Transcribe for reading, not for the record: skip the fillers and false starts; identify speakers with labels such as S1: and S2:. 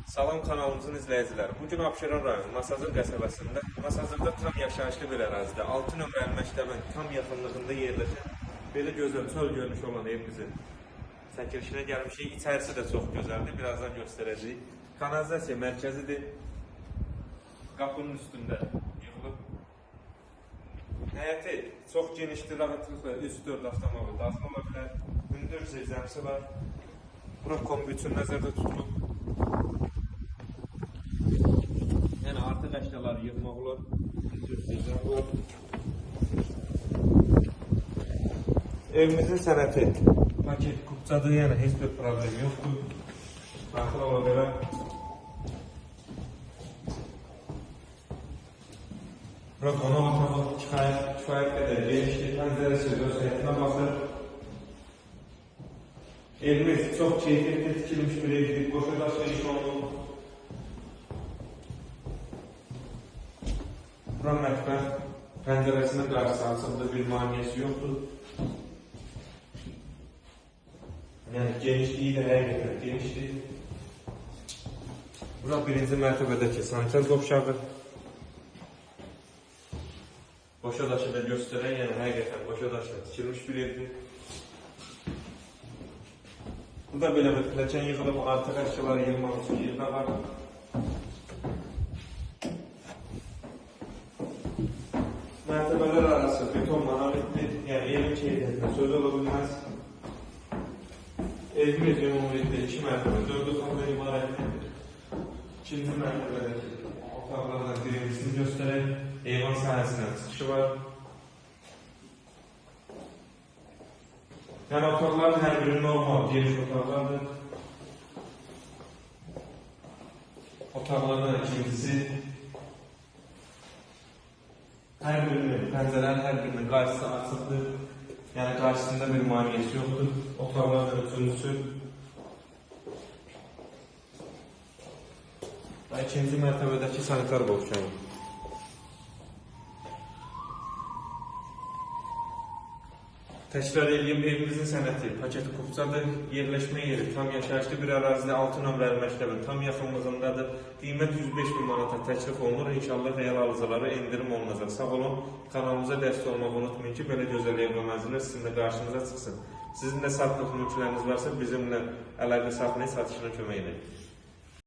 S1: Salam kanalımızın izləyiciləri. Bugün Abşeron rayonu Masazır qəsəbəsində, Masazırda tam yaşayışlı bir ərazidə 6 nömrəli məktəbin tam yaxınlığında yerləşən belə gözəl çöl görünüşü olan evimizin çəkilişinə gəlmişik. İçərisi də çox gözəldir. Birazdan göstərəcəyik. Kanalizasiya mərkəzidir. Qapının üstündə yığılıb. Həyəti çox genişdir, rahatlıqla 3-4 avtomobil daxil ola bilər. Hündür zirzəmisi var. Bura kombi üçün nəzərdə tutulub. Yəni artıq əşyaları yığmaq olur. Hündür zirzəm var. Evimizin sənəti paket kupçadır, yəni heç bir problem yoxdur. Daxil ola bilər. Bura qonaq otağı kifayət qədər genişdir, pəncərəsi öz həyətinə baxır. Evimiz çox keyfiyyətli tikilmiş bir evdir, qoşa daşla iş olunur. Bura mətbəx, pəncərəsinin qarşısı açıqdır, bir maniyəsi yoxdur. Yəni genişliyi də həqiqətən genişdir. Bura birinci mərtəbədəki sanitar qovşağı. Qoşa daşı da göstərən, yəni həqiqətən qoşa daşla tikilmiş bir evdir. Bu da belə bir pilləkən yığılıb, artıq əşyaları yığmaq üçün yerdə var. Mərtəbələr arası beton monolitdir, yəni evin keyfiyyətinə söz ola bilməz. Evimiz ümumilikdə 2 mərtəbə, 4 otaqdan ibarətdir. İkinci mərtəbədəki otaqlardan birincisini göstərək. Eyvan sahəsindən çıxışı var. Yəni otaqların hər biri normal, geniş otaqlardır. Otaqlardan ikincisi, hər birinin, pəncərənin hər birinin qarşısı açıqdır. Yəni qarşısında bir maniyəsi yoxdur. Otaqlardan üçüncüsü. Və ikinci mərtəbədəki sanitar qovşağı. Təkrar edeyim, evimizin sənəti paketi kupçadır, yerləşmə yeri tam yaşayışlı bir ərazidə 6 nömrəli məktəbin tam yaxınlığındadır. Qiymət 105.000 manata təklif olunur, inşallah real alıcılara endirim olunacaq. Sağ olun, kanalımıza dəstək olmağı unutmayın ki, belə gözəl ev və mənzillər sizin də qarşınıza çıxsın. Sizin də satlıq mülkləriniz varsa bizimlə əlaqə saxlayın, satışına kömək edin.